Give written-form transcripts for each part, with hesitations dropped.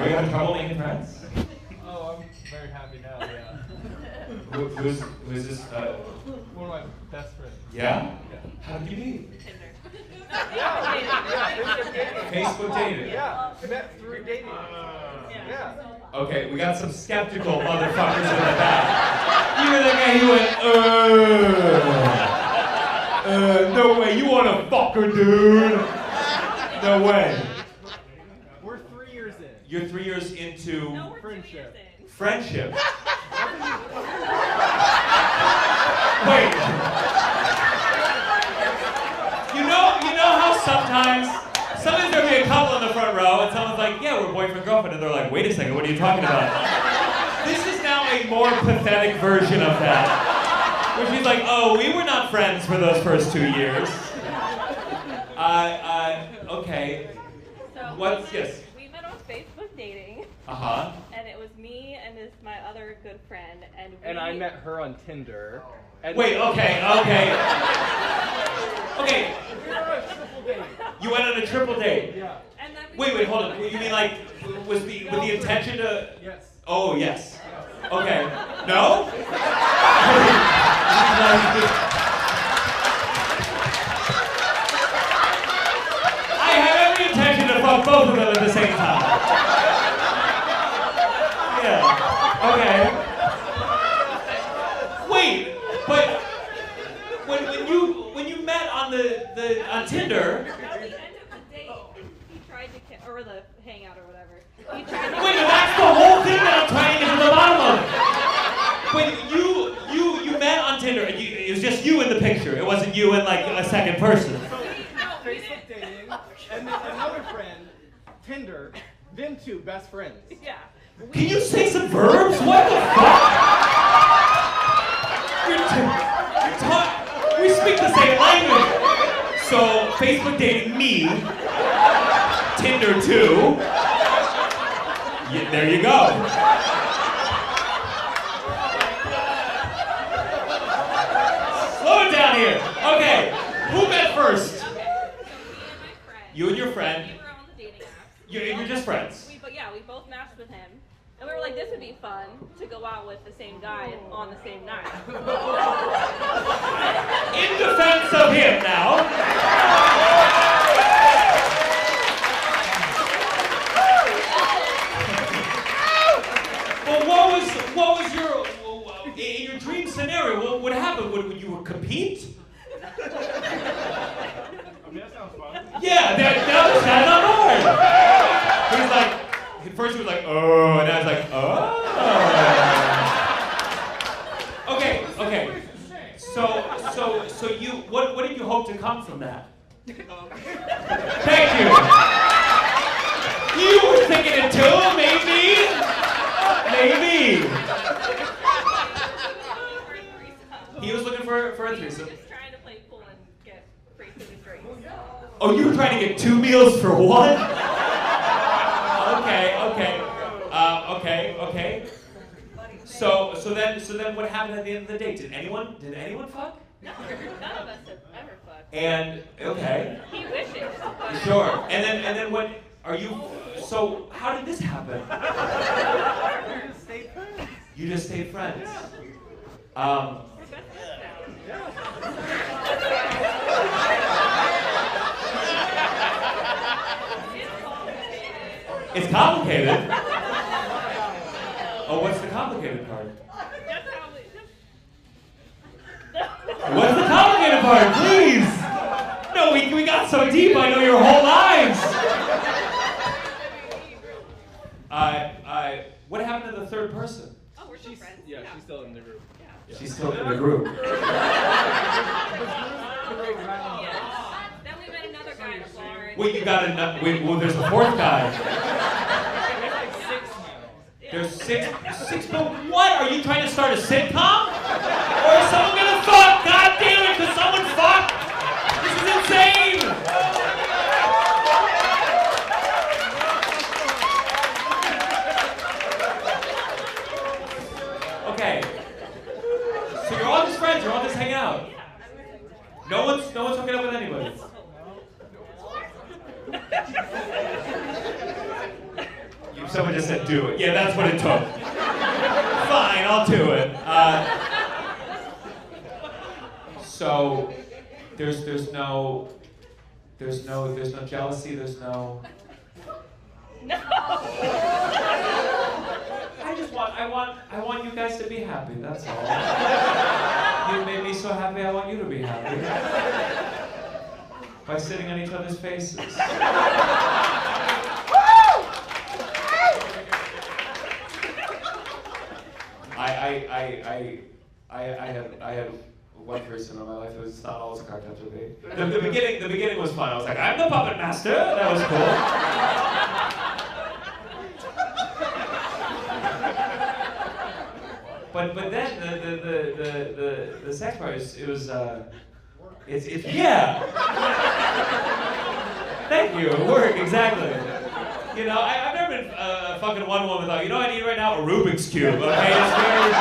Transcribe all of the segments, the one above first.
Are you having trouble making friends? Oh, I'm very happy now, yeah. Who's this? One of my best friends. Yeah? Yeah. How did you meet? Tinder. Facebook dating. Yeah, met through dating. Yeah. Okay, we got some skeptical motherfuckers in the back. You were the guy who went, no way, you want to fuck her, dude? No way. We're 3 years in. You're 3 years into No, we're 2 years Friendship. in. friendship. Wait. You know how sometimes there'll be a couple in the front row and someone's like, yeah, we're boyfriend, girlfriend, and they're like, wait a second, what are you talking about? This is now a more pathetic version of that. Where she's like, oh, we were not friends for those first 2 years. Okay. So Yes. we met on Facebook dating, Uh-huh. and it was me and my other good friend, And I met her on Tinder. And Wait, okay. Okay, We were on a triple date. you went on a triple date. Yeah. And then we Wait, hold on. You mean like, with the intention to... Yes. Oh, yes. Okay. No? I have every intention to fuck both of them at the same time. Yeah. Okay. Wait, but when you met on on Tinder. At the end of the date, he tried to or the hangout or whatever. He tried to Wait, but that's the whole thing that I'm trying to get to the bottom of. Wait, you met on Tinder. It was just you in the picture. It wasn't you and like a second person. Facebook dating, and then another friend, Tinder, them two best friends. Yeah. Can you say some verbs? What the fuck? We speak the same language. So Facebook dating me, Tinder too. Yeah, there you go. Slow it down here. Okay, who met first? Okay. So me and my friend. You and your friend. We were on the dating apps. You're just friends. We both matched with him. And we were like, this would be fun to go out with the same guy on the same night. In defense of him now. Well, what was your in your dream scenario? What would happen? Would you compete? I mean, that sounds fun. Yeah, that was kind of hard. He was like, at first he was like, oh, and I was like, oh. Okay. So you, what did you hope to come from that? Thank you. You were thinking it too, maybe. He was looking for a We were threesome. just trying to play pool and get free food and drinks. Oh, you were trying to get 2 meals for one? Okay. So then what happened at the end of the date? Did anyone fuck? No, none of us have ever fucked. And okay, He wishes. But sure. And then what are you? So how did this happen? We just stayed friends. You just stayed friends. we're best friends now. It's complicated. Oh, what's the complicated part? That's how we. What's the complicated part, please? No, we got so deep. I know your whole lives. What happened to the third person? Oh, we're still friends. Yeah, she's still in the group. Yeah. She's still in the group. Yes. Then we met another guy at a bar. and- Wait, you got enough? Wait, well, there's a fourth guy. There's like 6 now. There's six. But what? Are you trying to start a sitcom? Or is someone gonna fuck? God damn it! Could someone fuck? This is insane. Okay. So you're all just friends. You're all just hanging out. No one's hooking up with anybody. So Someone just said, do it. Yeah, that's what it took. Fine, I'll do it. So, there's no jealousy, there's no... No. I want you guys to be happy, that's all. You made me so happy, I want you to be happy. By sitting on each other's faces. I had one person in my life. It was not always a car touch with me. The beginning was fun. I was like, I'm the puppet master. That was cool. But then the sex part it's yeah. Thank you. It worked exactly. You know, I've never been fucking one woman without. You know what I need right now? A Rubik's cube. Okay, it's very.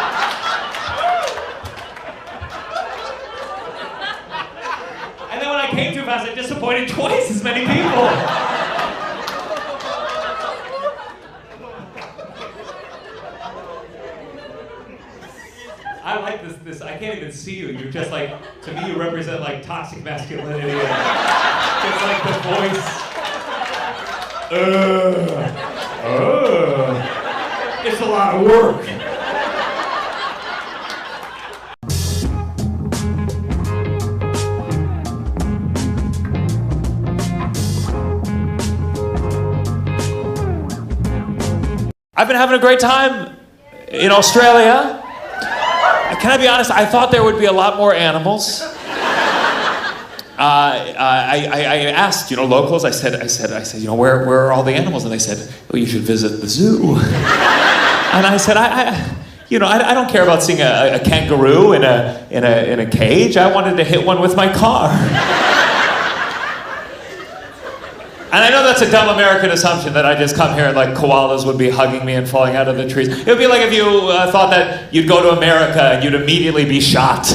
And then when I came too fast, I disappointed twice as many people. I like this. I can't even see you. You're just like, to me, you represent like toxic masculinity. It's like the voice. It's a lot of work. I've been having a great time in Australia. Can I be honest? I thought there would be a lot more animals. I asked, locals. I said, where are all the animals? And they said, well, you should visit the zoo. And I said, I don't care about seeing a kangaroo in a cage. I wanted to hit one with my car. And I know that's a dumb American assumption that I just come here and like koalas would be hugging me and falling out of the trees. It would be like if you thought that you'd go to America and you'd immediately be shot.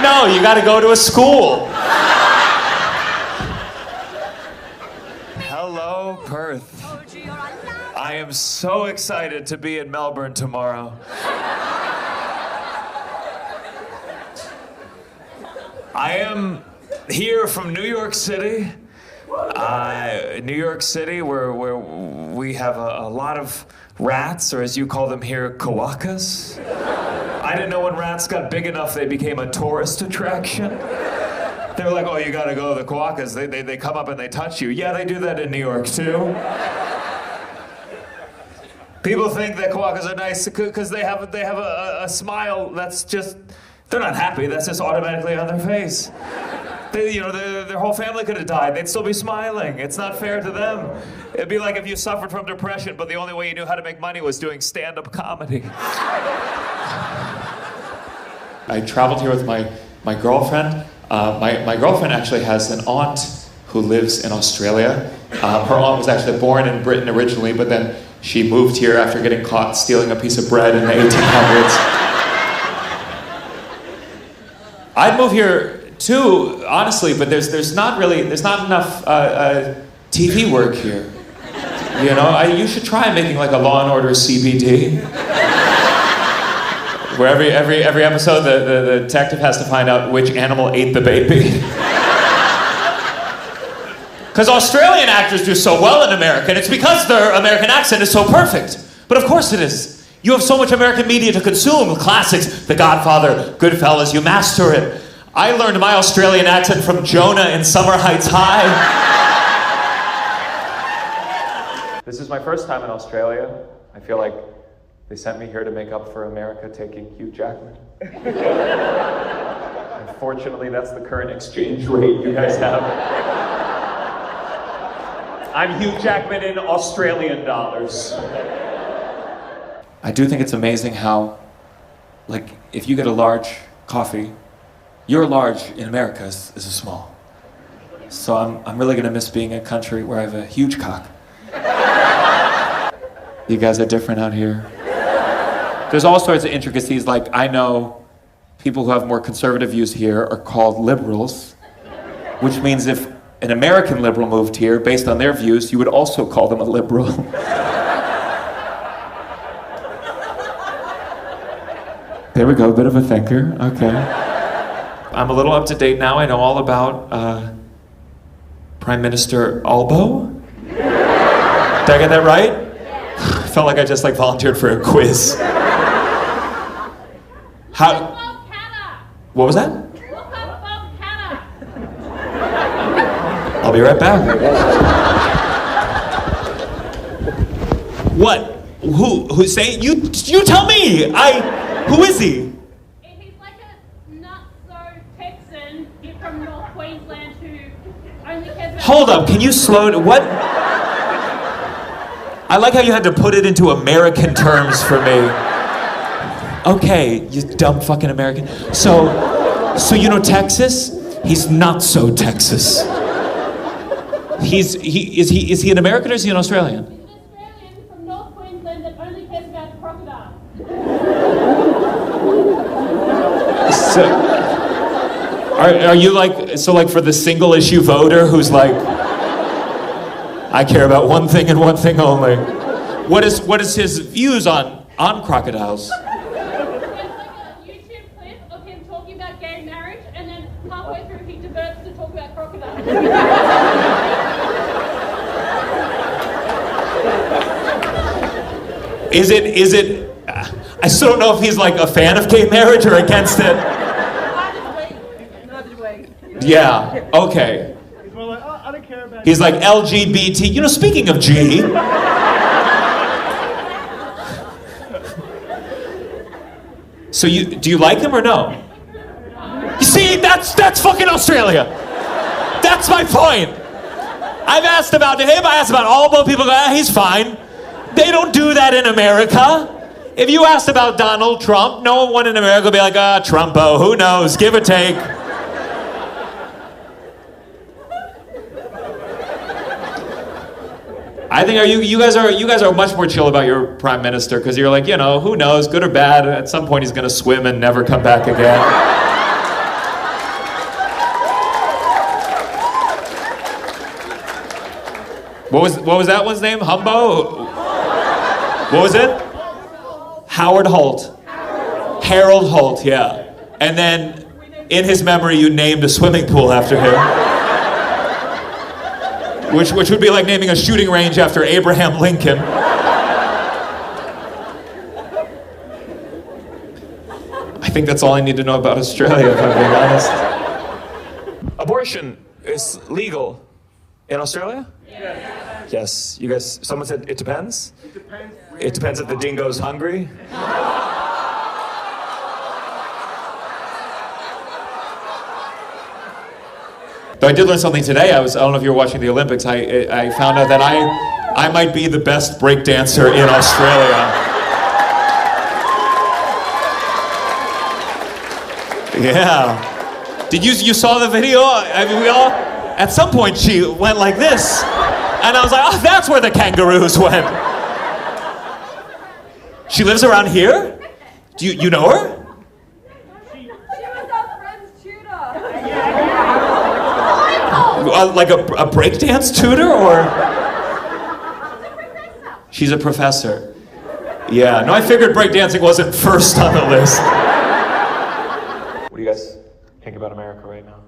No, you got to go to a school. Hello, Perth. I am so excited to be in Melbourne tomorrow. I am here from New York City. New York City, where we have a lot of rats, or as you call them here, koakas. I didn't know when rats got big enough they became a tourist attraction. They were like, oh, you gotta go to the koakas. They come up and they touch you. Yeah, they do that in New York too. People think that koakas are nice because they have a smile that's just, they're not happy, that's just automatically on their face. Their whole family could have died. They'd still be smiling. It's not fair to them. It'd be like if you suffered from depression, but the only way you knew how to make money was doing stand-up comedy. I traveled here with my girlfriend. My girlfriend actually has an aunt who lives in Australia. Her aunt was actually born in Britain originally, but then she moved here after getting caught stealing a piece of bread in the 1800s. I'd move here too, honestly, but there's not enough TV work here. You should try making like a Law and Order CBD, where every episode the detective has to find out which animal ate the baby. Because Australian actors do so well in America, and it's because their American accent is so perfect. But of course it is. You have so much American media to consume, classics, The Godfather, Goodfellas, you master it. I learned my Australian accent from Jonah in Summer Heights High. This is my first time in Australia. I feel like they sent me here to make up for America taking Hugh Jackman. Unfortunately, that's the current exchange rate you guys have. I'm Hugh Jackman in Australian dollars. I do think it's amazing how, if you get a large coffee, your large in America is a small. So I'm really gonna miss being in a country where I have a huge cock. You guys are different out here. There's all sorts of intricacies, like I know people who have more conservative views here are called liberals, which means if an American liberal moved here, based on their views, you would also call them a liberal. There we go, a bit of a thinker, okay. I'm a little up to date now. I know all about Prime Minister Albo. Did I get that right? I felt like I just like volunteered for a quiz. How? What was that? I'll be right back. What? Who say you tell me? Who is he? He's like a not-so-Texan from North Queensland who only cares about... Hold up, can you slow it? What? I like how you had to put it into American terms for me. Okay, you dumb fucking American. So you know Texas? He's not so Texas. Is he an American or is he an Australian? He's an Australian from North Queensland that only cares about the crocodile. So, are you like for the single issue voter who's like, I care about one thing and one thing only. What is his views on crocodiles? There's like a YouTube clip of him talking about gay marriage and then halfway through he diverts to talk about crocodiles. Is it? I still don't know if he's like a fan of gay marriage or against it. Yeah. Okay. He's more like, oh, I don't care about He's like LGBT. You know, speaking of G. So do you like him or no? You see, that's fucking Australia. That's my point. I've asked about him. I asked about all the people. He's fine. They don't do that in America. If you asked about Donald Trump, no one in America would be like, Trumpo, who knows, give or take. I think you guys are much more chill about your prime minister because you're like, you know, who knows, good or bad, at some point he's gonna swim and never come back again. What was that one's name? Humbo? What was it? Howard Holt. Harold Holt, yeah. And then, in his memory, you named a swimming pool after him. Which would be like naming a shooting range after Abraham Lincoln. I think that's all I need to know about Australia, if I'm being honest. Abortion is legal in Australia? Yes. You guys, someone said it depends? It depends. It depends if the dingo's hungry. Though I did learn something today. I don't know if you were watching the Olympics. I found out that I might be the best break dancer in Australia. Yeah. Did you saw the video? I mean, we all, at some point she went like this. And I was like, oh, that's where the kangaroos went. She lives around here? Do you know her? She was our friend's tutor. Like a breakdance tutor, or? She's a professor. Yeah, no, I figured breakdancing wasn't first on the list. What do you guys think about America right now?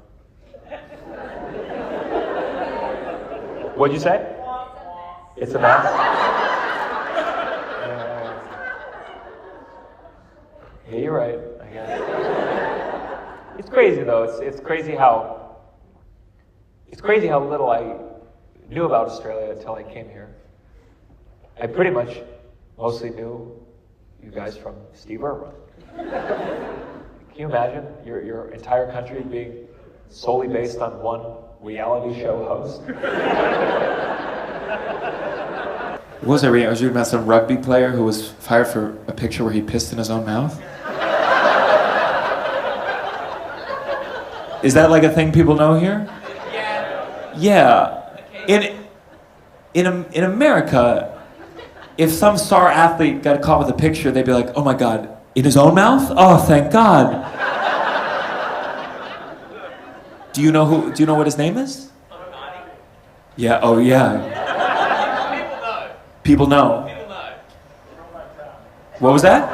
What'd you say? It's a mess? Yeah, you're right, I guess. It's crazy though, it's crazy how little I knew about Australia until I came here. I pretty much mostly knew you guys from Steve Irwin. Can you imagine your entire country being solely based on one reality show host? What was I reading? I was reading about some rugby player who was fired for a picture where he pissed in his own mouth. Is that like a thing people know here? Yeah. In America, if some star athlete got caught with a picture, they'd be like, oh my God, in his own mouth? Oh, thank God. Do you know what his name is? Yeah, oh yeah. People know. What was that?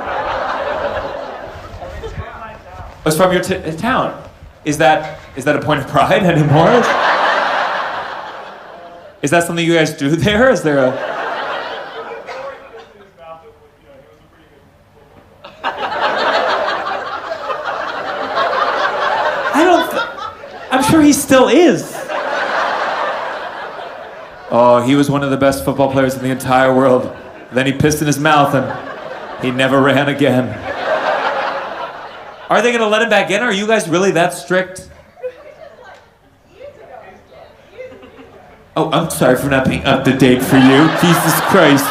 It's from your town. Is that a point of pride anymore? Is that something you guys do there? Is there a... I'm sure he still is. Oh, he was one of the best football players in the entire world. Then he pissed in his mouth and he never ran again. Are they gonna let him back in? Are you guys really that strict? Oh, I'm sorry for not being up to date for you. Jesus Christ.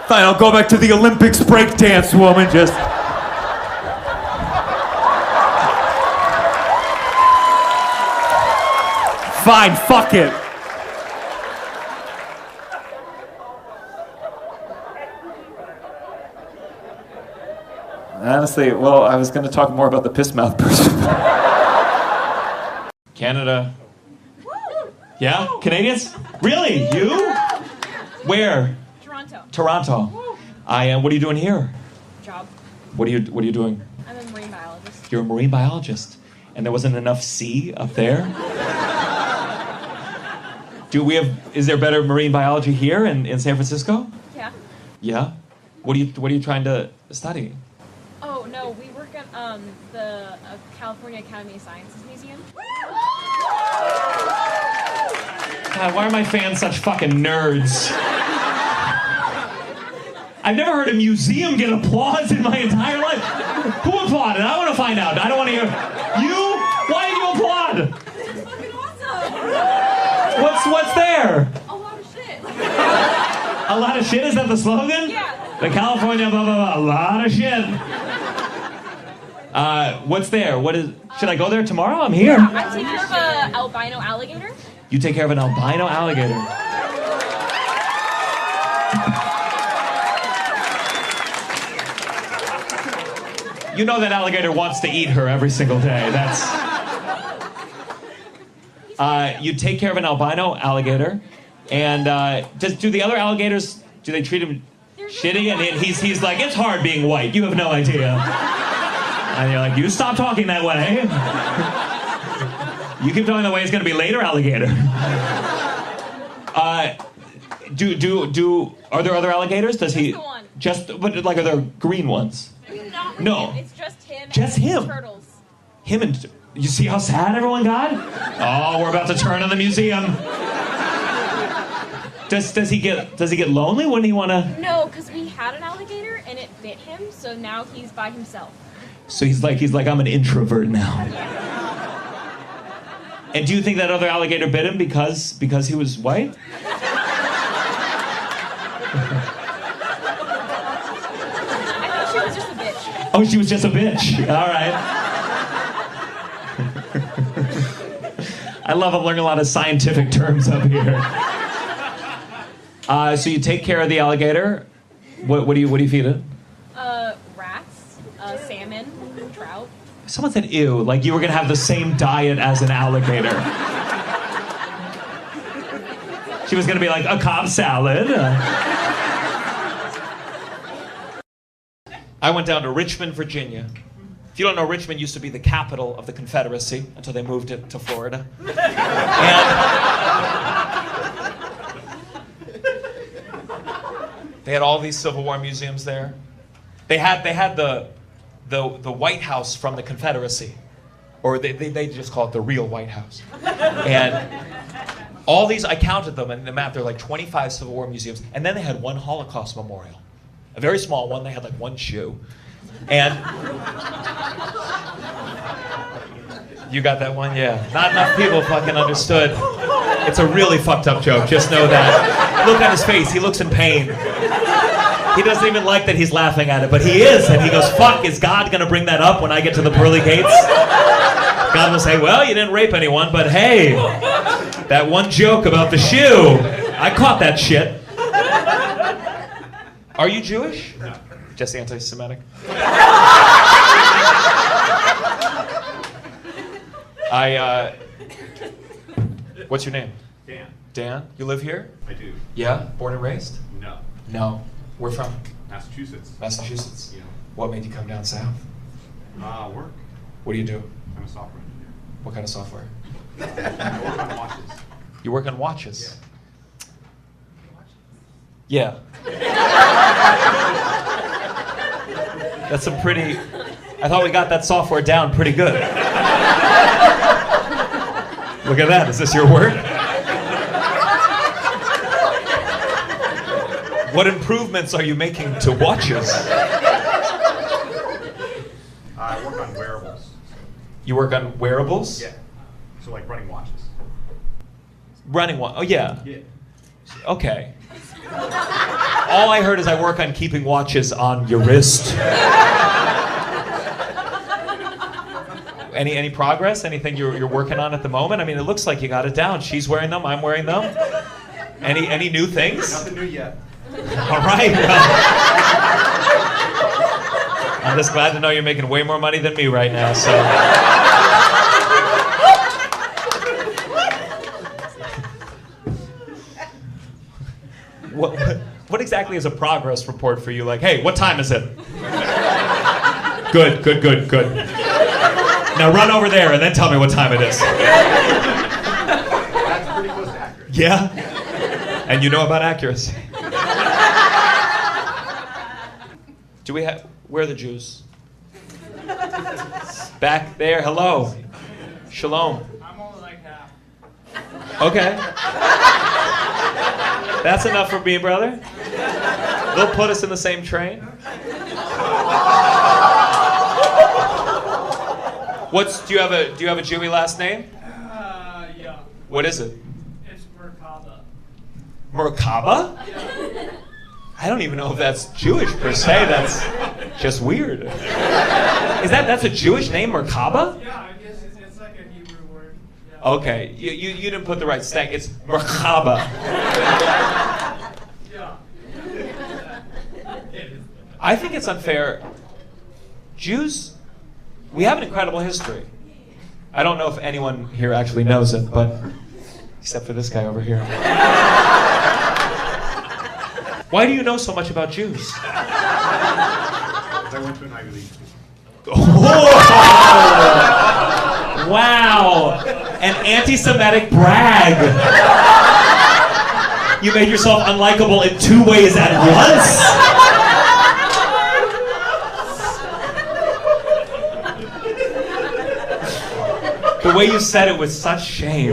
Fine, I'll go back to the Olympics breakdance, woman. Just... Fine, fuck it. Honestly, well, I was going to talk more about the piss mouth person. Canada. Yeah? Canadians? Really? You? Where? Toronto. Toronto. What are you doing here? Job. What are you doing? I'm a marine biologist. You're a marine biologist. And there wasn't enough sea up there? Is there better marine biology here in San Francisco? Yeah. Yeah? What are you trying to study? Oh, no, we work at the California Academy of Sciences Museum. God, why are my fans such fucking nerds? I've never heard a museum get applause in my entire life. Who applauded? I want to find out. I don't want to hear. You? Why did you applaud? It's fucking awesome! What's there? A lot of shit. A lot of shit? Is that the slogan? Yeah. The California blah blah blah. A lot of shit. What's there? Should I go there tomorrow? I'm here. I take care of an albino alligator. You take care of an albino alligator. You know that alligator wants to eat her every single day. That's... you take care of an albino alligator, and do the other alligators, do they treat him shitty? And he's like, it's hard being white. You have no idea. And you're like, you stop talking that way. You keep talking that way, it's gonna be later, alligator. Are there other alligators? Does he? Just the one. But like, are there green ones? No. It's just him. Just and him. Turtles. Him and you see how sad everyone got? Oh, we're about to turn on the museum. Does he get lonely? Wouldn't he wanna? No, because we had an alligator and it bit him, so now he's by himself. So he's like I'm an introvert now. And do you think that other alligator bit him because he was white? I think she was just a bitch. Oh, she was just a bitch. All right. I love I'm learning a lot of scientific terms up here. So you take care of the alligator. What do you feed it? Rats, salmon, trout. Someone said ew, like you were gonna have the same diet as an alligator. She was gonna be like a Cobb salad. I went down to Richmond, Virginia. If you don't know, Richmond used to be the capital of the Confederacy until they moved it to Florida. And they had all these Civil War museums there. They had the White House from the Confederacy, or they just call it the real White House. And all these, I counted them in the map, there were like 25 Civil War museums, and then they had one Holocaust memorial. A very small one, they had like one shoe. And you got that one? Yeah. Not enough people fucking understood. It's a really fucked up joke, just know that. Look at his face, he looks in pain. He doesn't even like that he's laughing at it, but he is, and he goes, fuck, is God gonna bring that up when I get to the pearly gates? God will say, well, you didn't rape anyone, but hey, that one joke about the shoe, I caught that shit. Are you Jewish? No. Just anti-Semitic? What's your name? Dan. Dan? You live here? I do. Yeah? Born and raised? No. No. Where from? Massachusetts. Massachusetts. Yeah. What made you come down south? Work. What do you do? I'm a software engineer. What kind of software? I work on watches. You work on watches? Yeah. That's some pretty... I thought we got that software down pretty good. Look at that. Is this your work? What improvements are you making to watches? I work on wearables. You work on wearables? Yeah. So like running watches. Running one. Oh, yeah. Yeah. Okay. All I heard is I work on keeping watches on your wrist. Any progress? Anything you're working on at the moment? I mean, it looks like you got it down. She's wearing them. I'm wearing them. Any new things? Nothing new yet. All right. Well, I'm just glad to know you're making way more money than me right now. So. What exactly is a progress report for you? Like, hey, what time is it? Good. Now run over there and then tell me what time it is. That's pretty close to accurate. Yeah? And you know about accuracy. Do we have... Where are the Jews? Back there. Hello. Shalom. I'm only like half. Okay. That's enough for me, brother. They'll put us in the same train. Do you have a Jewy last name? Yeah. What is it? It's Merkaba. Merkaba? I don't even know if that's Jewish per se. That's just weird. That's a Jewish name, Merkaba? Yeah, I guess it's like a Hebrew word. Yeah. Okay, you didn't put the right stank. It's Merkaba. Yeah. I think it's unfair. Jews, we have an incredible history. I don't know if anyone here actually knows it, but except for this guy over here. Why do you know so much about Jews? I went to an Ivy League school. Oh! Wow! An anti-Semitic brag. You made yourself unlikable in 2 ways at once? The way you said it with such shame.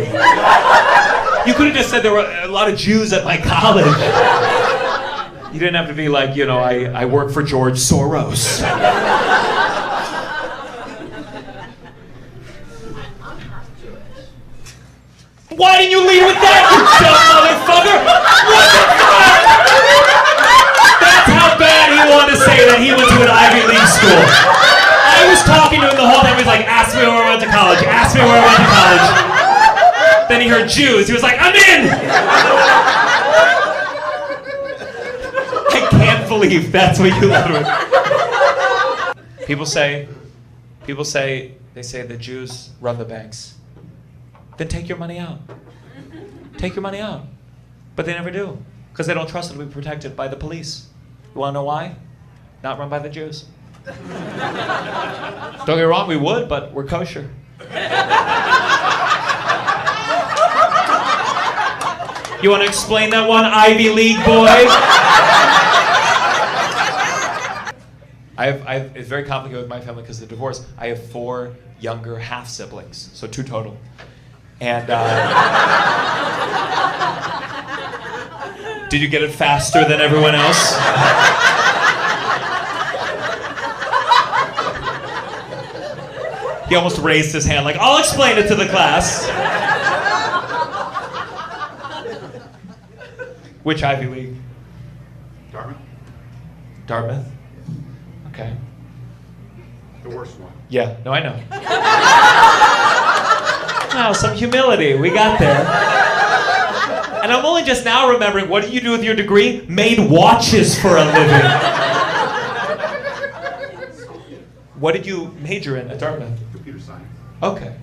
You could have just said there were a lot of Jews at my college. You didn't have to be like, I work for George Soros. Why didn't you lead with that, you dumb motherfucker? What the fuck? That's how bad he wanted to say that he went to an Ivy League school. I was talking to him the whole time. He was like, ask me where I went to college. Ask me where I went to college. Then he heard Jews. He was like, I'm in! I can't believe that's what you led with. People say they say the Jews run the banks. Then take your money out. Take your money out. But they never do. Because they don't trust it to be protected by the police. You want to know why? Not run by the Jews. Don't get me wrong, we would, but we're kosher. You want to explain that one, Ivy League boy? It's very complicated with my family because of the divorce. I have 4 younger half-siblings, so 2 total. And did you get it faster than everyone else? He almost raised his hand like, I'll explain it to the class. Which Ivy League? Dartmouth? Dartmouth? Okay. The worst one. Yeah, no, I know. Oh, some humility. We got there. And I'm only just now remembering, what did you do with your degree? Made watches for a living. What did you major in at Dartmouth? Computer science. Okay.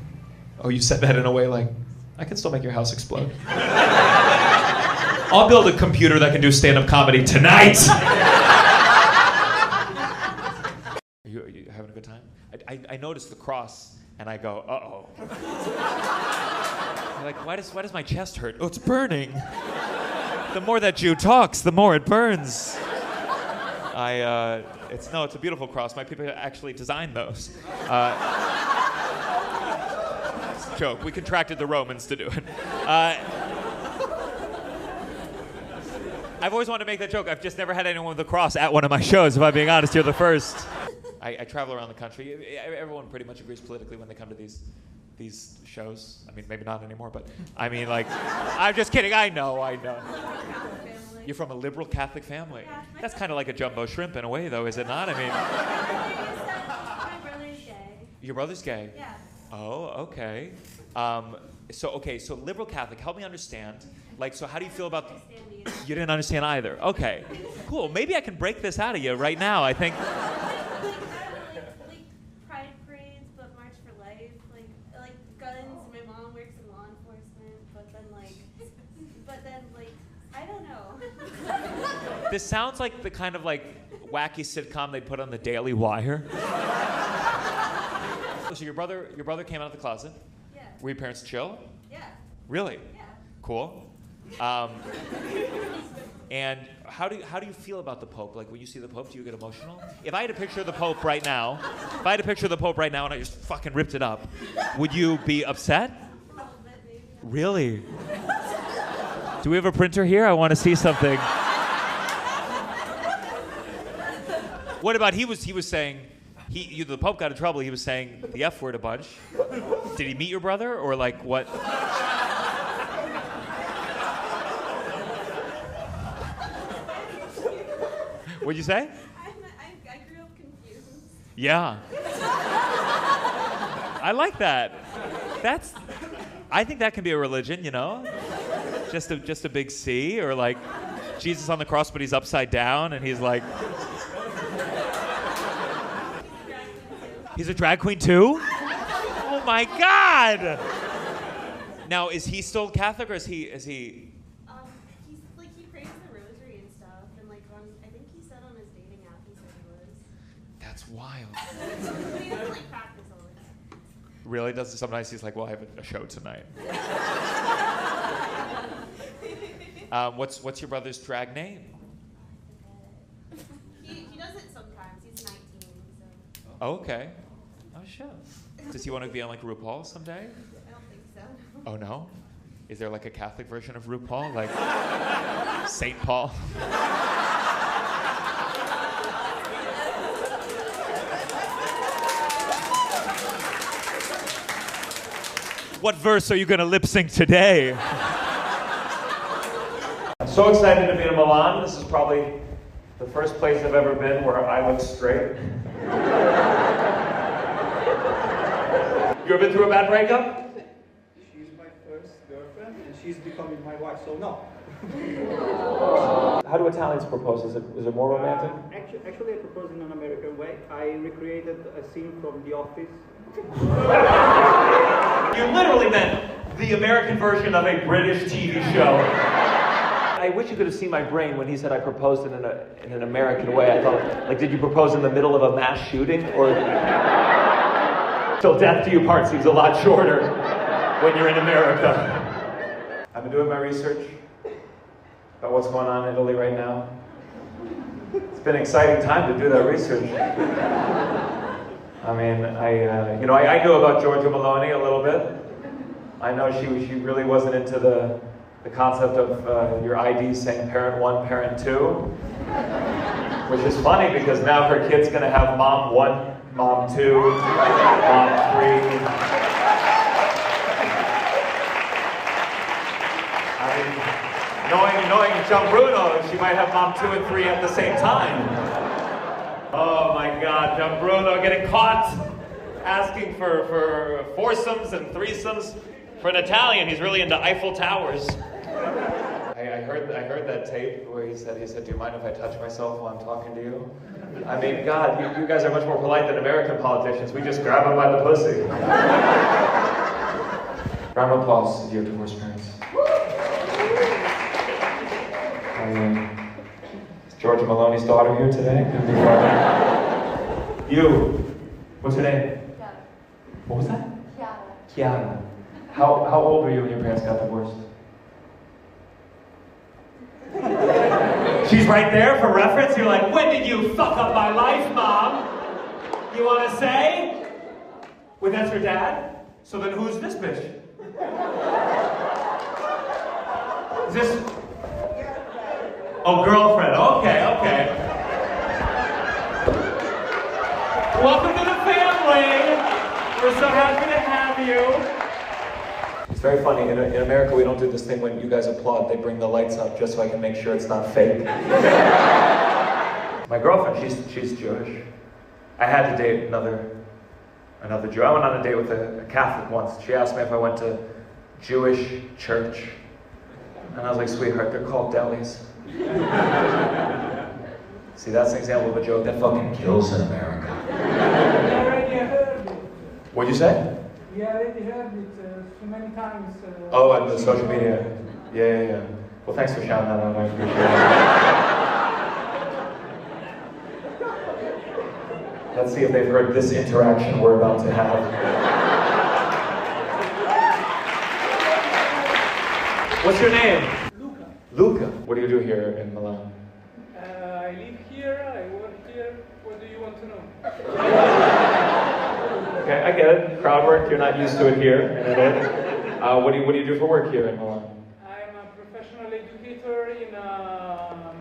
Oh, you said that in a way like, I can still make your house explode. I'll build a computer that can do stand-up comedy tonight. Are you having a good time? I I notice the cross, and I go, uh-oh. I'm like, why does my chest hurt? Oh, it's burning. The more that Jew talks, the more it burns. It's a beautiful cross. My people actually designed those. It's a joke. We contracted the Romans to do it. I've always wanted to make that joke. I've just never had anyone with a cross at one of my shows, if I'm being honest. You're the first. I travel around the country. Everyone pretty much agrees politically when they come to these shows. I mean, maybe not anymore, but I mean, like, I'm just kidding. I know. You're from a liberal Catholic family. Yeah. That's kind of like a jumbo shrimp in a way, though, is it not? I mean, My brother's gay. your brother's gay. Yeah. Oh, okay. So liberal Catholic. Help me understand. Like, so how do you feel about? You didn't understand either. Okay, cool. Maybe I can break this out of you right now. I think. Like pride parades, but March for Life, like guns. My mom works in law enforcement, but then I don't know. This sounds like the kind of like wacky sitcom they put on the Daily Wire. So your brother came out of the closet. Yeah. Were your parents chill? Yeah. Really? Yeah. Cool. And how do you feel about the Pope? Like when you see the Pope, do you get emotional? If I had a picture of the Pope right now, and I just fucking ripped it up, would you be upset? A little bit, maybe. Really? Do we have a printer here? I want to see something. What about he was saying the Pope got in trouble. He was saying the F word a bunch. Did he meet your brother or like what? What'd you say? I grew up confused. Yeah. I like that. I think that can be a religion, you know? Just a big C, or like Jesus on the cross, but he's upside down, and he's like. He's a drag queen too? Oh my God! Now, is he still Catholic, or is he? He's like he prays the rosary and stuff, and like I think he said on his dating app he said he was. That's wild. But he doesn't like practice all the time. Really? Sometimes he's like, well, I have a show tonight. What's your brother's drag name? He does it sometimes. He's 19, so Oh, okay. Oh, shit. Does he want to be on like RuPaul someday? I don't think so. Oh, no? Is there like a Catholic version of RuPaul? Like St. Paul? What verse are you going to lip sync today? I'm so excited to be in Milan. This is probably the first place I've ever been where I look straight. You ever been through a bad breakup? She's my first girlfriend, and she's becoming my wife, so no. How do Italians propose? Is it more romantic? Actually, I propose in an American way. I recreated a scene from The Office. You literally meant the American version of a British TV show. I wish you could have seen my brain when he said I proposed in an American way. I thought, like, did you propose in the middle of a mass shooting? Or till death do you part seems a lot shorter when you're in America. I've been doing my research about what's going on in Italy right now. It's been an exciting time to do that research. I mean, I knew about Giorgia Meloni a little bit. I know she really wasn't into the concept of your ID saying parent 1, parent 2, which is funny because now her kid's gonna have mom 1, mom 2, mom 3. I mean, knowing Gianbruno, she might have mom 2 and 3 at the same time. Oh my God, Gianbruno getting caught asking for foursomes and threesomes. For an Italian, he's really into Eiffel Towers. I heard that tape where he said, do you mind if I touch myself while I'm talking to you? I mean, God, you guys are much more polite than American politicians. We just grab them by the pussy. Round of applause to your divorced parents. Is Giorgia Meloni's daughter here today? You, what's her name? What was that? Kiara. How old were you when your parents got divorced? She's right there for reference. You're like, when did you fuck up my life, Mom? You want to say? Wait, that's her dad? So then who's this bitch? Is this? Oh, girlfriend. Okay. Welcome to the family. We're so happy to have you. It's very funny. In America, we don't do this thing when you guys applaud. They bring the lights up just so I can make sure it's not fake. My girlfriend, she's Jewish. I had to date another Jew. I went on a date with a Catholic once. She asked me if I went to Jewish church. And I was like, sweetheart, they're called delis. See, that's an example of a joke that fucking kills in America. We already heard it. What'd you say? We already heard it so many times. Oh, on the social media. Yeah. Well, thanks for shouting that out. I appreciate it. Let's see if they've heard this interaction we're about to have. What's your name? Luca. Luca. What do you do here in Milan? I live here, I work here. What do you want to know? Okay, I get it. Crowd work, you're not used to it here in Italy. What do you do for work here in Milan? I'm a professional educator in a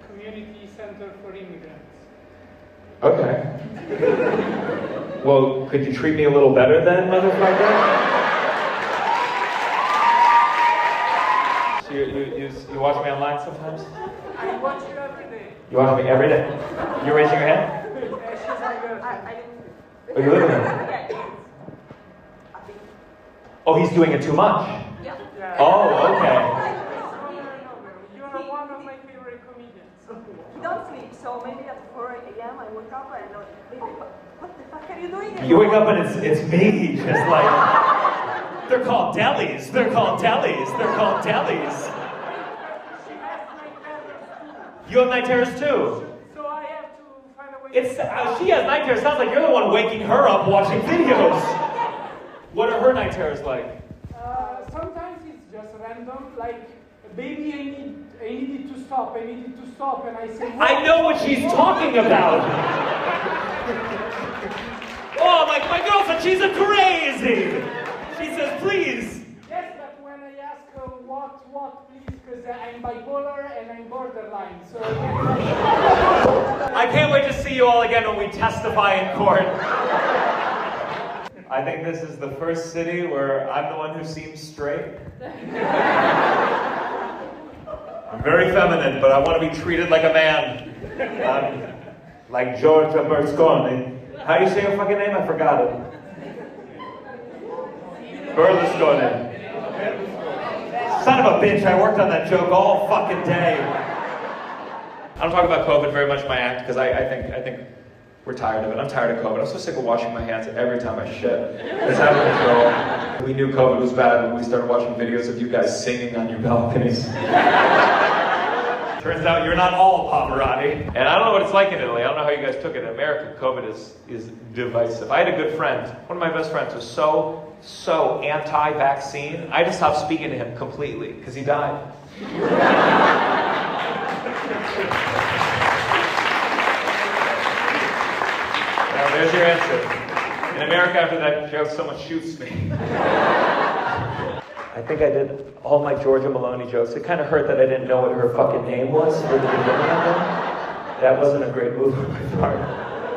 community center for immigrants. Okay. Well, could you treat me a little better then, motherfucker? So you watch me online sometimes? I watch you every day. You watch me every day? You raising your hand? She's my girlfriend. Oh, you live with him? Oh, he's doing it too much? Yeah. Oh, okay. You are one of my favorite comedians. He don't sleep, so maybe at 4 a.m. I wake up and I'm like, baby, what the fuck are you doing? You wake up and it's me, just like, they're called delis, they're called delis, they're called delis. You have night terrors too? So I have to find a way She has night terrors. Sounds like you're the one waking her up watching videos. What are her night terrors like? Sometimes it's just random, like, baby, I need it to stop, and I say, what? I know what she's talking about. Oh, my girlfriend, she's a crazy. She says, please. Yes, but when I ask her what, please, because I'm bipolar and I'm borderline, so... I can't wait to see you all again when we testify in court. I think this is the first city where I'm the one who seems straight. I'm very feminine, but I want to be treated like a man. Like Giorgia Berlusconi. How do you say your fucking name? I forgot it. Berlusconi. Son of a bitch, I worked on that joke all fucking day. I don't talk about COVID very much in my act, because I think we're tired of it. I'm tired of COVID. I'm so sick of washing my hands every time I shit. It's out of control. We knew COVID was bad when we started watching videos of you guys singing on your balconies. Turns out you're not all Pavarotti. And I don't know what it's like in Italy. I don't know how you guys took it. In America, COVID is divisive. I had a good friend. One of my best friends was so anti-vaccine. I just stopped speaking to him completely because he died. Now, there's your answer. In America, after that joke, someone shoots me. I think I did all my Giorgia Meloni jokes. It kind of hurt that I didn't know what her fucking name was for the beginning of them. That wasn't a great move on my part.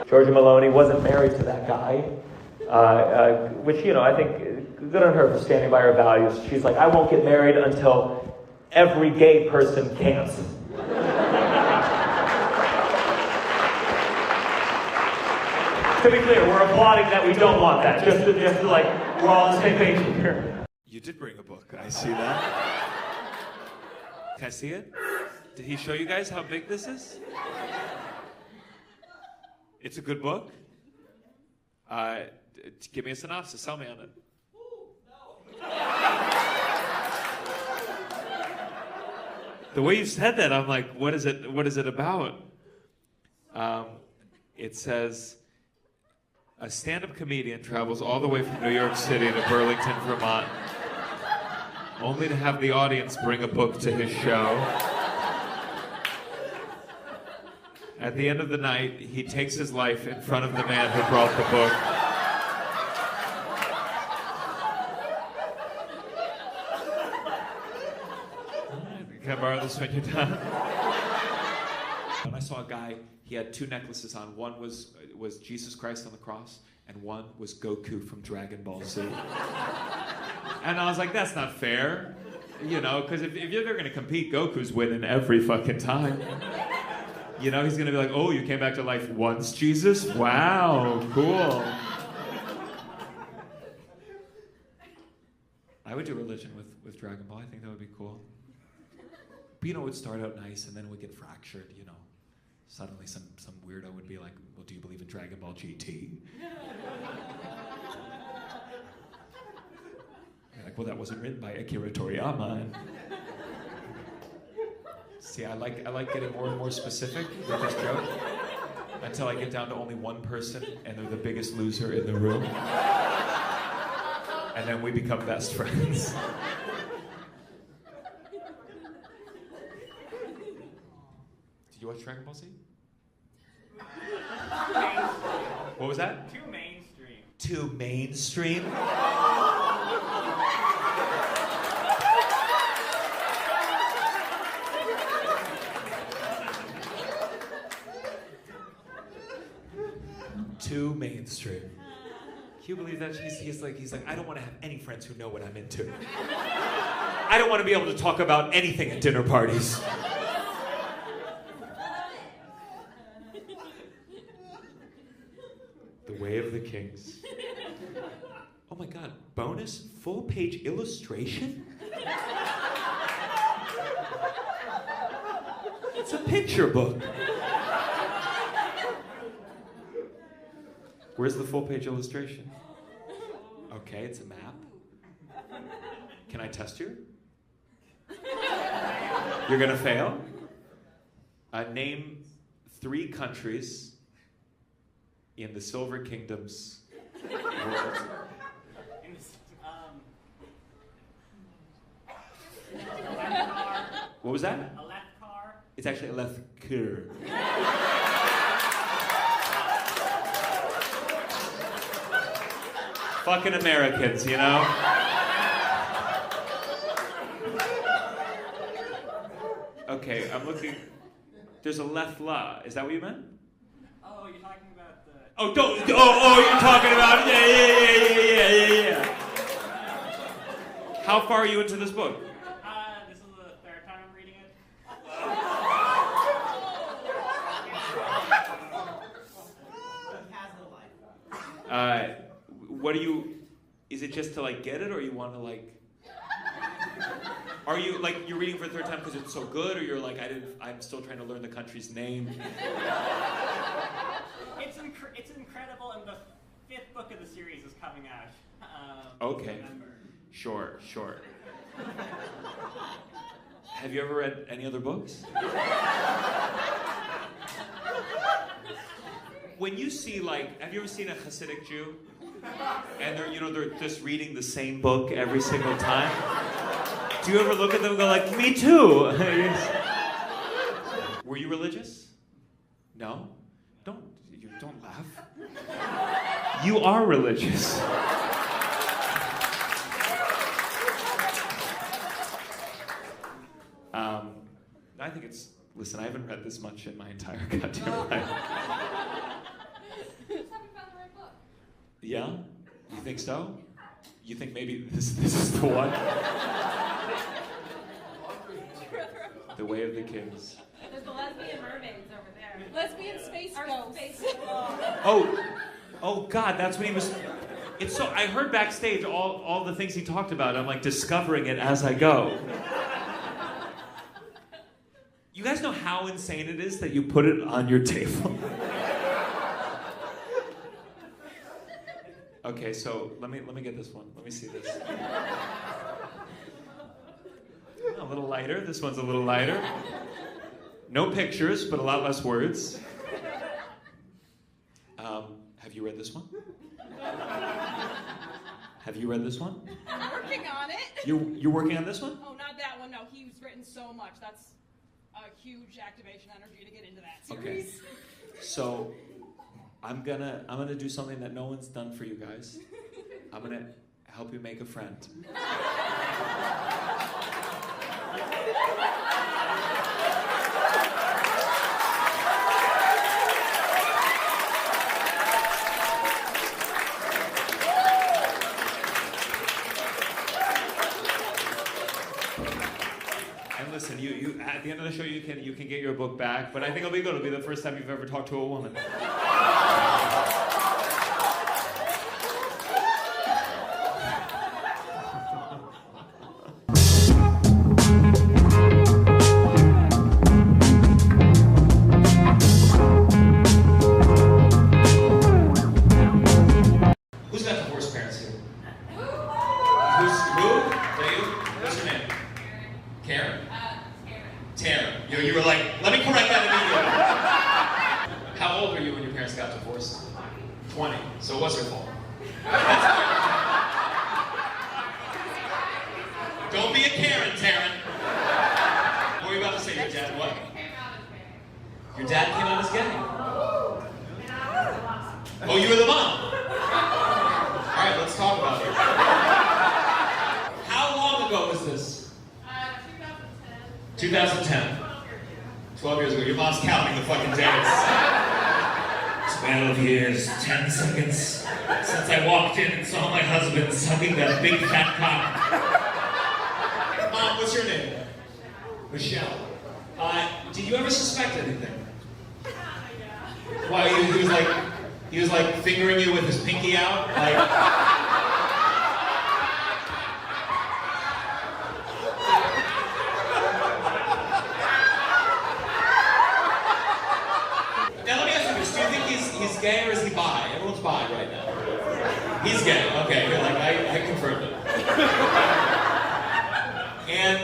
Giorgia Meloni wasn't married to that guy, which, you know, I think good on her for standing by her values. She's like, I won't get married until every gay person can't. To be clear, we're applauding that we don't want that. Just to like, we're all on the same page here. You did bring a book. I see that. Can I see it? Did he show you guys how big this is? It's a good book? Give me a synopsis. Tell me on it. The way you said that, I'm like, what is it about? It says, A stand-up comedian travels all the way from New York City to Burlington, Vermont, only to have the audience bring a book to his show. At the end of the night, he takes his life in front of the man who brought the book. Can I borrow this when you're done? And I saw a guy, he had 2 necklaces on. One was Jesus Christ on the cross, and one was Goku from Dragon Ball Z. And I was like, that's not fair. You know, because if you're ever going to compete, Goku's winning every fucking time. You know, he's going to be like, oh, you came back to life once, Jesus? Wow, cool. I would do religion with Dragon Ball. I think that would be cool. But, you know, it would start out nice, and then it would get fractured, you know. Suddenly some weirdo would be like, well, do you believe in Dragon Ball GT? You're like, well, that wasn't written by Akira Toriyama. See, I like getting more and more specific with this joke until I get down to only one person, and they're the biggest loser in the room. And then we become best friends. Did you watch Dragon Ball Z? What was that? Too mainstream. Too mainstream? Too mainstream. Can you believe that? He's like, I don't want to have any friends who know what I'm into. I don't want to be able to talk about anything at dinner parties. The Way of the Kings. Oh my God, bonus full-page illustration? It's a picture book. Where's the full-page illustration? Okay, it's a map. Can I test you? You're gonna fail? Name 3 countries in the Silver Kingdom's world. What was that? A left car. It's actually a left car. Fucking Americans, you know? Okay, I'm looking. There's a left la. Is that what you meant? Oh, you're talking about the... Oh, don't. Oh, you're talking about. Yeah. How far are you into this book? This is the 3rd time I'm reading it. What do you? Is it just to like get it, or you want to like? Are you like you're reading for the 3rd time because it's so good, or you're like I'm still trying to learn the country's name? It's incredible, and the 5th book of the series is coming out. Okay. November. Sure. Have you ever read any other books? When you see have you ever seen a Hasidic Jew? And they're just reading the same book every single time? Do you ever look at them and go like, me too? Were you religious? No? Don't laugh. You are religious. I think listen, I haven't read this much in my entire goddamn life. Yeah? You think so? You think maybe this is the one? The Way of the Kings. There's the lesbian mermaids over there. Lesbian space ghosts. Oh God, that's what he was. It's so. I heard backstage all the things he talked about. I'm like discovering it as I go. You guys know how insane it is that you put it on your table? Okay, so let me get this one. Let me see this. A little lighter. This one's a little lighter. No pictures, but a lot less words. Have you read this one? Have you read this one? I'm working on it. You're working on this one? Oh, not that one. No, he's written so much. That's a huge activation energy to get into that series. Okay. So I'm gonna do something that no one's done for you guys. I'm gonna help you make a friend. And listen, you at the end of the show you can get your book back, but I think it'll be good. It'll be the first time you've ever talked to a woman. Who's got divorced parents here? Who? Is that you? What's your name? Karen. Taryn. You were like, let me correct that immediately. How old were you when your parents got divorced? 20. So it was your fault. Don't be a Karen, Taryn. What were you about to say? Your dad what? Your dad came out as gay. Oh, you were the mom. All right, let's talk about it. How long ago was this? 2010. 12 years ago. Your mom's counting the fucking days. 12 years, 10 seconds since I walked in and saw my husband sucking that big fat cock. Mom, what's your name? Michelle. Did you ever suspect anything? Why, he was like fingering you with his pinky out? Like... Now let me ask you this, do you think he's gay or is he bi? Everyone's bi right now. He's gay, okay, you're like, I confirmed it. And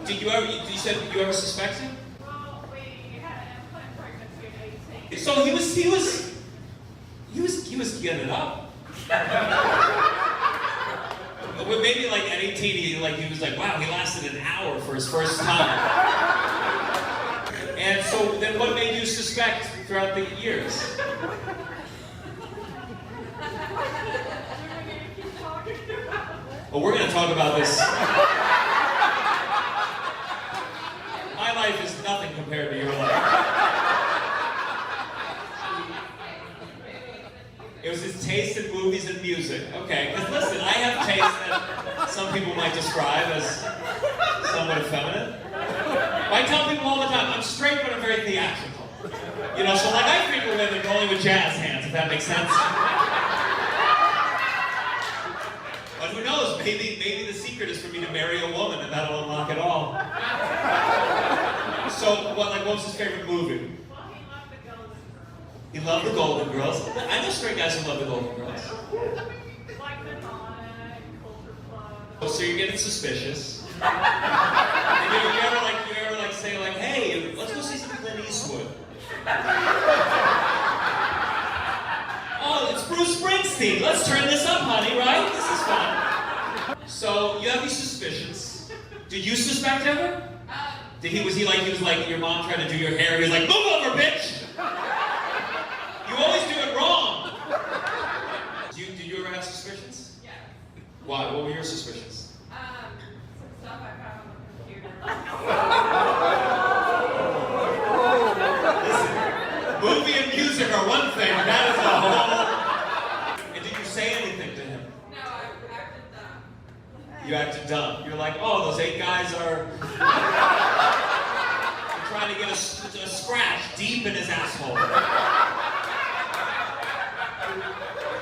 you said you ever suspected? Well, we had an unplanned pregnancy at 18. So he was getting it up. But maybe like at 18, he was like, wow, he lasted an hour for his first time. And so then what made you suspect throughout the years? Well, we're going to talk about this. My life is nothing compared to your life. It was his taste in movies and music. Okay, because listen, I have taste that some people might describe as somewhat effeminate. I tell people all the time, I'm straight but I'm very theatrical. You know, so like I frequent women only with jazz hands, if that makes sense. But who knows, maybe the secret is for me to marry a woman and that'll unlock it all. So, what was his favorite movie? He loved the Golden Girls. I know straight guys who love the Golden Girls. Like the Nonna, Culture Club. Oh, so you're getting suspicious. And you ever say hey, let's go see some Clint Eastwood. Oh, it's Bruce Springsteen. Let's turn this up, honey, right? This is fun. So you have these suspicions. Did you suspect ever? Was he like your mom trying to do your hair? He was like, move over, bitch! You always do it wrong! Did you ever have suspicions? Yeah. Why? What were your suspicions? Some stuff I found on the computer. Listen, movie and music are one thing, that is a whole... And did you say anything to him? No, I acted dumb. You acted dumb. You're like, oh, those 8 guys are... trying to get a scratch deep in his asshole.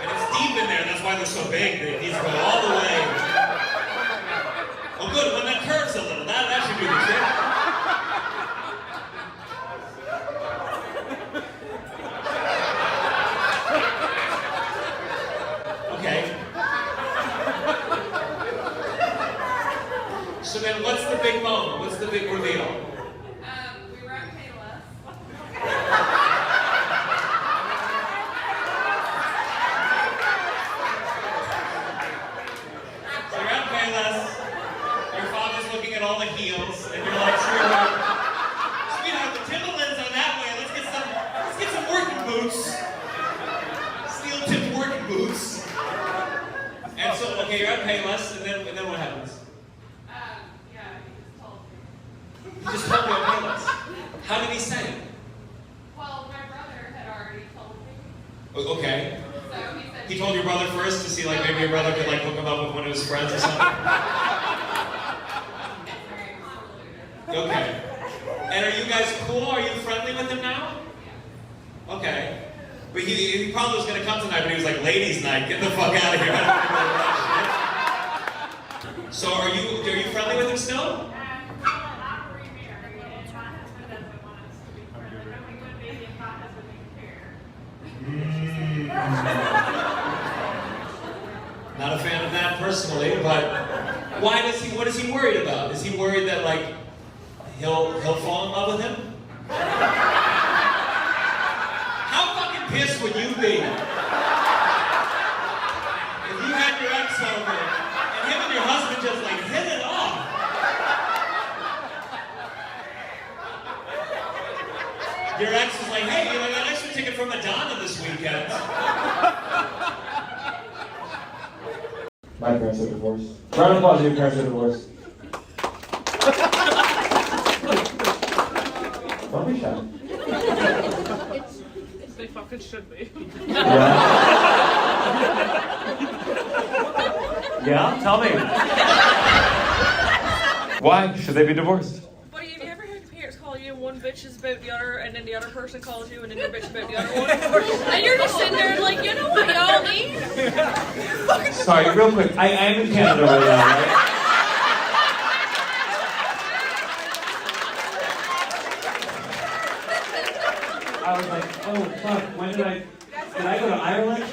And it's deep in there, that's why they're so big. They need to go all the way. Oh good, when that curves a little, that should do the trick. Okay. So then what's the big moment? What's the big reveal? We were at Payless. boots. Steel-tipped working boots. And so, okay, you're at Payless, and then what happens? He just told me on Payless. How did he say it? Well, my brother had already told me. Okay. So he said. He told your brother first to see like maybe your brother could like hook him up with one of his friends or something? Okay. And are you guys cool? Are you friendly with him now? Okay. But he probably was going to come tonight, but he was like, ladies' night, get the fuck out of here. I don't wanna go to that shit. So are you friendly with him still? Not a fan of that personally, but what is he worried about? Is he worried that like he'll fall in love with him? How fucking pissed would you be if you had your ex over and him and your husband just like hit it off? Your ex is like, hey, I got an extra ticket for Madonna this weekend. My parents are divorced. Round of applause, your parents are divorced. Don't be shy. They fucking should be. Yeah, tell me. Why should they be divorced? But have you ever heard your parents call you one bitch is about the other, and then the other person calls you, and then you're bitch about the other one? And you're just sitting there like, you know what y'all need? Sorry, real quick. I am in Canada right now, right? I was like, oh fuck, when did I go to Ireland?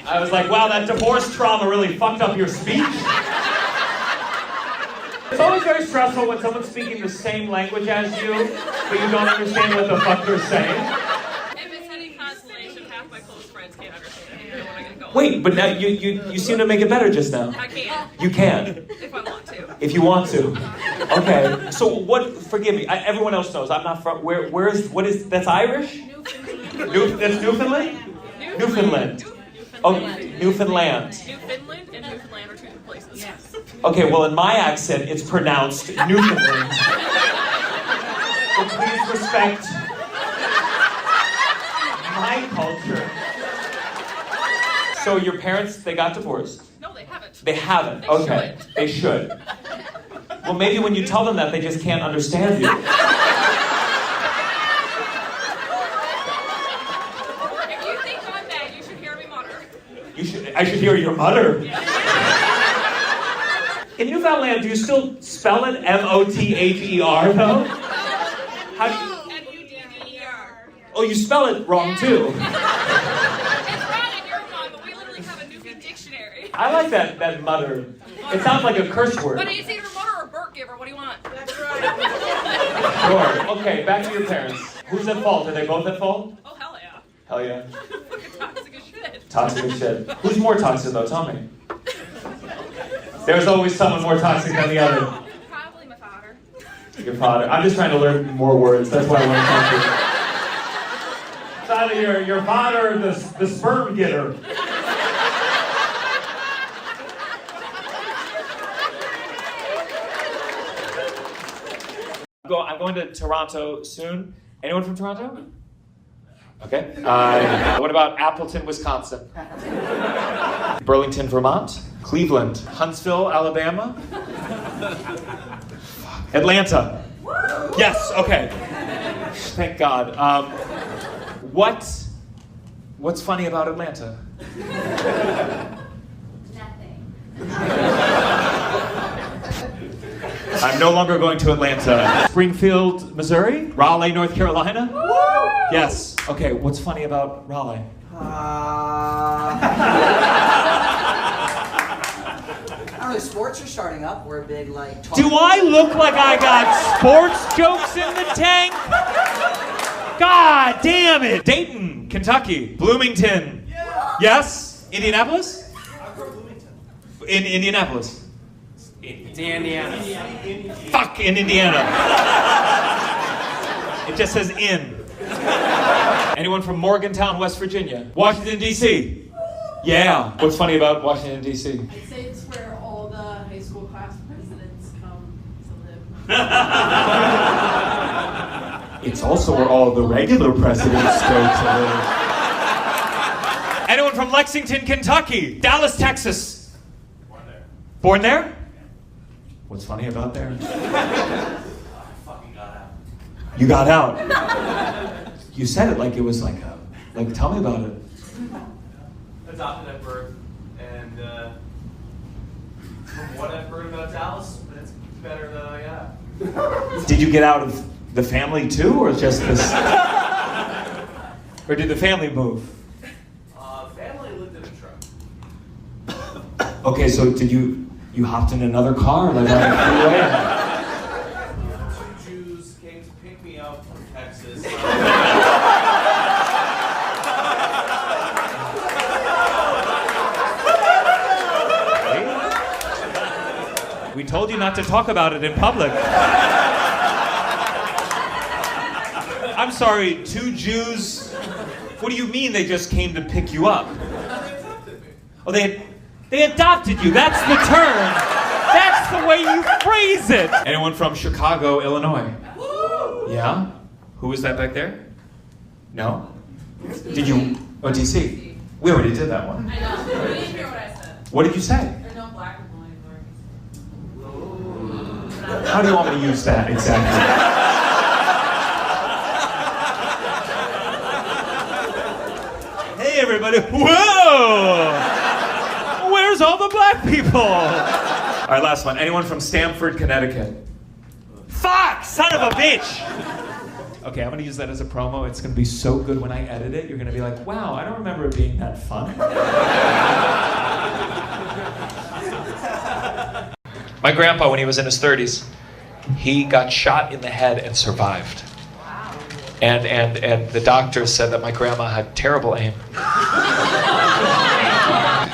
I was like, wow, that divorce trauma really fucked up your speech. It's always very stressful when someone's speaking the same language as you, but you don't understand what the fuck they're saying. If it's any consolation, half my close friends can't understand it when I get going. Wait, but now you seem to make it better just now. I can. You can. If I want to. If you want to. Okay. So what, forgive me, everyone else knows, I'm not from, what is, that's Irish? That's Newfoundland? Newfoundland. Oh, Newfoundland. Newfoundland and Newfoundland are two different places. Yes. Okay, well in my accent, it's pronounced Newfoundland. So please respect my culture. So your parents, they got divorced? No, they haven't. They haven't, okay. They should. Well, maybe when you tell them that, they just can't understand you. If you think I'm bad, you should hear me mutter. I should hear your mutter. In Newfoundland, do you still spell it M-O-T-H-E-R though? How do you? M-U-D-D-E-R. Oh, you spell it wrong too. It's wrong in your mind, but we literally have a Newfie dictionary. I like that mutter. It sounds like a curse word. But it's either mutter or Burt giver. What do you want? That's right. Sure. Okay, back to your parents. Who's at fault? Are they both at fault? Oh, hell yeah. Hell yeah. Fucking toxic as shit. Toxic as shit. Who's more toxic though? Tell me. There's always someone more toxic than the other. Probably my father. Your father. I'm just trying to learn more words. That's why I want to talk to you. It's either your father or the sperm getter. I'm going to Toronto soon. Anyone from Toronto? Okay. What about Appleton, Wisconsin? Burlington, Vermont? Cleveland? Huntsville, Alabama? Atlanta? Yes, okay. Thank God. What's funny about Atlanta? Nothing. I'm no longer going to Atlanta. Springfield, Missouri? Raleigh, North Carolina? Woo! Yes. Okay, what's funny about Raleigh? I don't know, sports are starting up. We're a big, like... Do I look like I got sports jokes in the tank? God damn it! Dayton, Kentucky. Bloomington. Yeah. Yes? Indianapolis? I'm from Bloomington. In Indianapolis. It's Indiana. Fuck, in Indiana. It just says in. Anyone from Morgantown, West Virginia? Washington, D.C.? Yeah. What's funny about Washington, D.C.? I'd say it's where all the high school class presidents come to live. It's also where all the regular presidents go to live. Anyone from Lexington, Kentucky? Dallas, Texas? Born there. Born there? What's funny about there? I fucking got out. You got out. You said it like it was like tell me about it. Adopted at birth, and from what I've heard about Dallas, it's better than I got. Did you get out of the family too, or just this? Or did the family move? Family lived in a truck. Okay, so did you hopped in another car like on the freeway? Two Jews came to pick me up from Texas. We told you not to talk about it in public. I'm sorry, two Jews? What do you mean they just came to pick you up? Oh, they adopted you. That's the term. That's the way you phrase it. Anyone from Chicago, Illinois? Yeah? Who was that back there? No? Did you? Oh, D.C. We already did that one. I know. You didn't hear what I said. What did you say? There are no black people anymore. How do you want me to use that exactly? Hey, everybody. Whoa! Where's all the black people? All right, last one. Anyone from Stamford, Connecticut? Fuck! Son of a bitch! Okay, I'm gonna use that as a promo. It's gonna be so good when I edit it. You're gonna be like, wow, I don't remember it being that fun. My grandpa, when he was in his 30s, he got shot in the head and survived. Wow. And the doctor said that my grandma had terrible aim.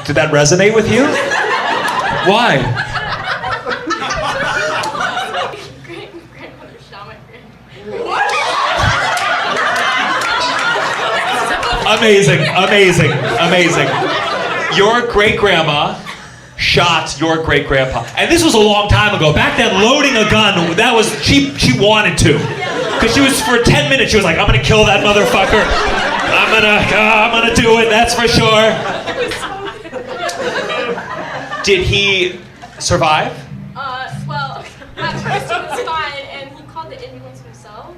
Did that resonate with you? Why? Grandmother shot my grandmother. Amazing, amazing, amazing. Your great-grandma shot your great-grandpa. And this was a long time ago. Back then, loading a gun, that was, she wanted to. Because she was, for 10 minutes, she was like, I'm gonna kill that motherfucker. I'm gonna do it, that's for sure. Did he survive? Well, at first he was fine, and he called the ambulance himself,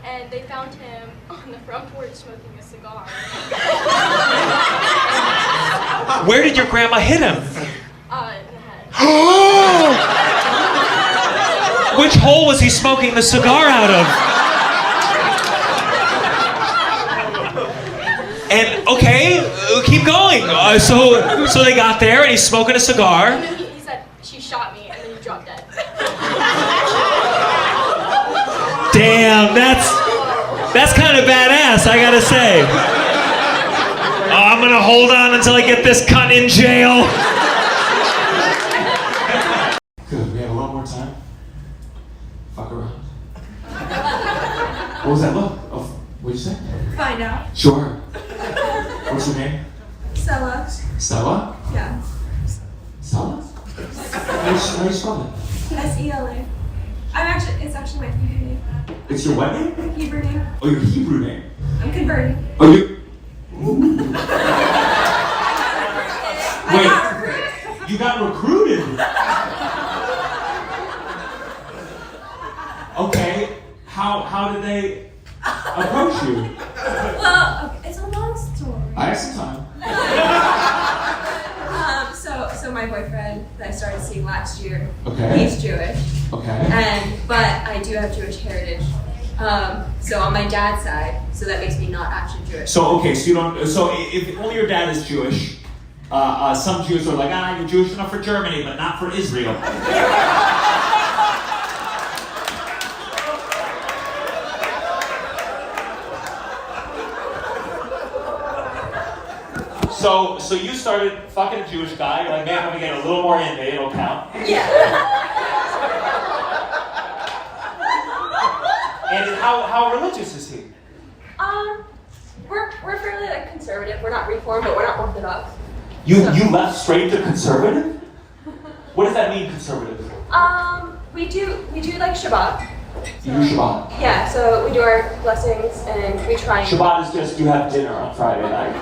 and they found him on the front porch smoking a cigar. Where did your grandma hit him? In the head. Which hole was he smoking the cigar out of? And, okay, keep going. So they got there, and he's smoking a cigar. And then he said, she shot me, and then he dropped dead. Damn, that's kind of badass, I gotta say. I'm gonna hold on until I get this cunt in jail. Good, we have a little more time. Fuck around. What was that look? Oh, what'd you say? Find out. Sure. What's your name? Stella. Stella? Yeah. Stella? How do you spell it? S-E-L-A. It's actually my Hebrew name. It's your what name? Hebrew name. Oh, your Hebrew name. I'm converting. Oh, you... Wait, you got recruited? Okay, how did they approach you? Well, okay, it's a long story. I have some time. So my boyfriend that I started seeing last year, okay. He's Jewish. Okay. But I do have Jewish heritage. So on my dad's side, so that makes me not actually Jewish. So okay, so you don't. So if only your dad is Jewish, some Jews are like, you're Jewish enough for Germany, but not for Israel. So you started fucking a Jewish guy. You're like, man, I'm gonna get a little more in me. It'll count. Yeah. And how religious is he? We're fairly like conservative. We're not reformed, but we're not orthodox. You left straight to conservative? What does that mean, conservative? We do like Shabbat. You do Shabbat? Yeah, so we do our blessings and we try and... Shabbat is just you have dinner on Friday night.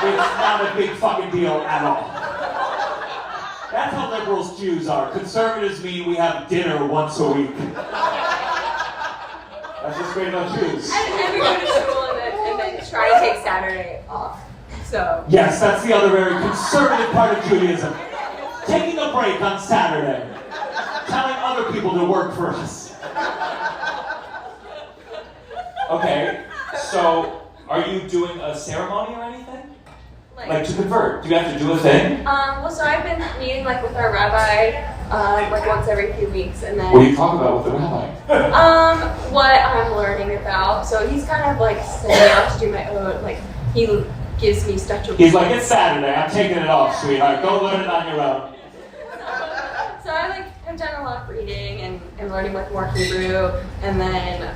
It's not a big fucking deal at all. That's how liberals Jews are. Conservatives mean we have dinner once a week. That's what's great about Jews. And we go to school and then try to take Saturday off. So... Yes, that's the other very conservative part of Judaism. Taking a break on Saturday. Telling other people to work for us. Okay, so are you doing a ceremony or anything? Like to convert? Do you have to do a thing? Well, so I've been meeting like with our rabbi like once every few weeks, and then... What do you talk about with the rabbi? What I'm learning about. So he's kind of like setting me up to do my own, like, he gives me stuff to... He's like, it's Saturday, I'm taking it off, sweetheart. Go learn it on your own. So I like have done a lot of reading and learning like more Hebrew, and then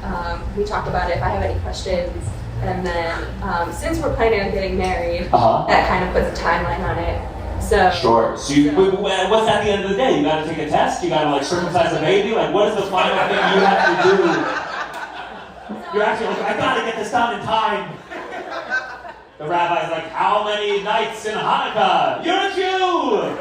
we talk about it if I have any questions, and then since we're planning on getting married, that kind of puts a timeline on it. So sure. So what's at the end of the day? You got to take a test. You got to like circumcise a baby. Like, what is the final thing you have to do? You're actually like, I got to get this done in time. The rabbi's like, how many nights in Hanukkah? You're a Jew.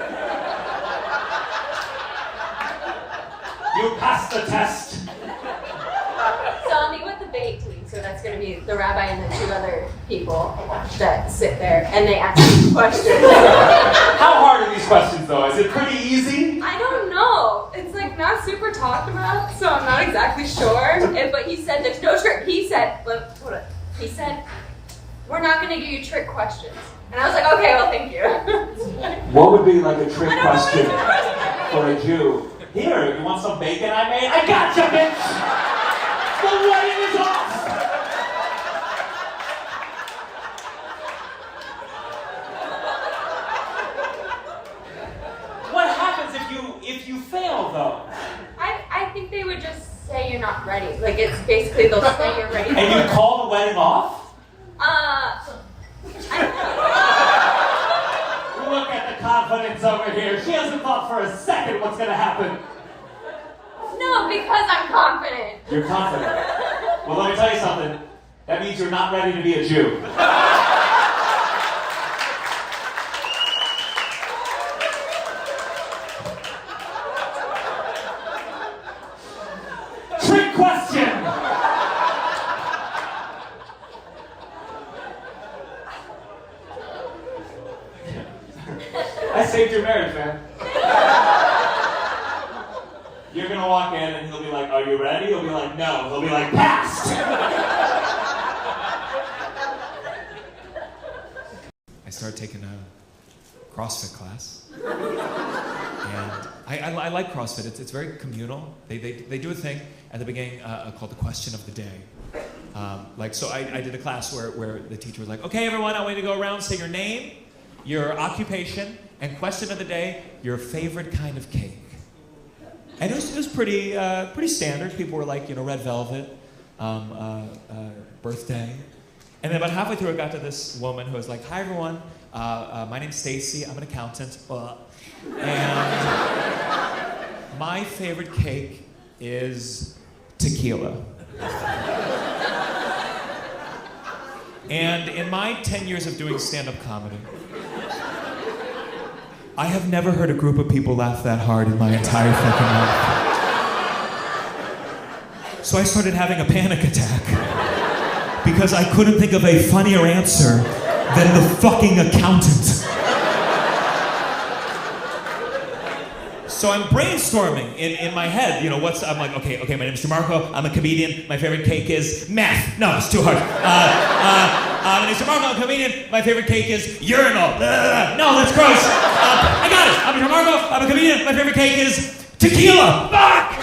You passed the test. So I'll meet with the bait team. So that's going to be the rabbi and the two other people that sit there, and they ask me questions. How hard are these questions, though? Is it pretty easy? I don't know. It's like not super talked about, so I'm not exactly sure. But he said there's no trick. He said, he said, we're not going to give you trick questions. And I was like, okay, well, thank you. What would be like a trick question for a Jew? Here, you want some bacon I made? I gotcha, bitch! The wedding is off! What happens if you fail, though? I think they would just say you're not ready. Like, it's basically they'll say you're ready. And you call the wedding off? Look at the confidence over here. She hasn't thought for a second what's going to happen. No, because I'm confident. You're confident? Well, let me tell you something. That means you're not ready to be a Jew. Trick question! I saved your marriage, man. You're gonna walk in and he'll be like, are you ready? He'll be like, no. He'll be like, passed! I started taking a CrossFit class. And I like CrossFit. It's very communal. They do a thing at the beginning called the question of the day. So I did a class where the teacher was like, okay, everyone, I want you to go around, say your name, your occupation, and question of the day, your favorite kind of cake. And it was pretty standard. People were like, red velvet, birthday. And then about halfway through, I got to this woman who was like, hi, everyone. My name's Stacy. I'm an accountant. And my favorite cake is tequila. And in my 10 years of doing stand-up comedy, I have never heard a group of people laugh that hard in my entire fucking life. So I started having a panic attack because I couldn't think of a funnier answer than the fucking accountant. So I'm brainstorming in my head, I'm like, okay, my name's Gianmarco, I'm a comedian, my favorite cake is meth. No, it's too hard. My name's Gianmarco, I'm a comedian, my favorite cake is urinal. No, that's gross. I got it, I'm Gianmarco, I'm a comedian, my favorite cake is tequila. Fuck!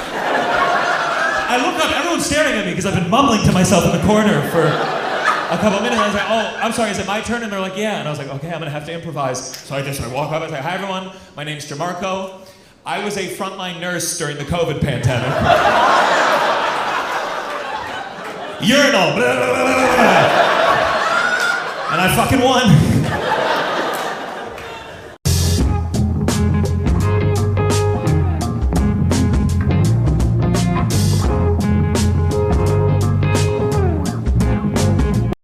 I look up, everyone's staring at me because I've been mumbling to myself in the corner for a couple minutes. I was like, oh, I'm sorry, is it my turn? And they're like, yeah. And I was like, okay, I'm gonna have to improvise. So I walk up and say, hi everyone, my name's Gianmarco. I was a frontline nurse during the COVID pandemic. Urinal. And I fucking won.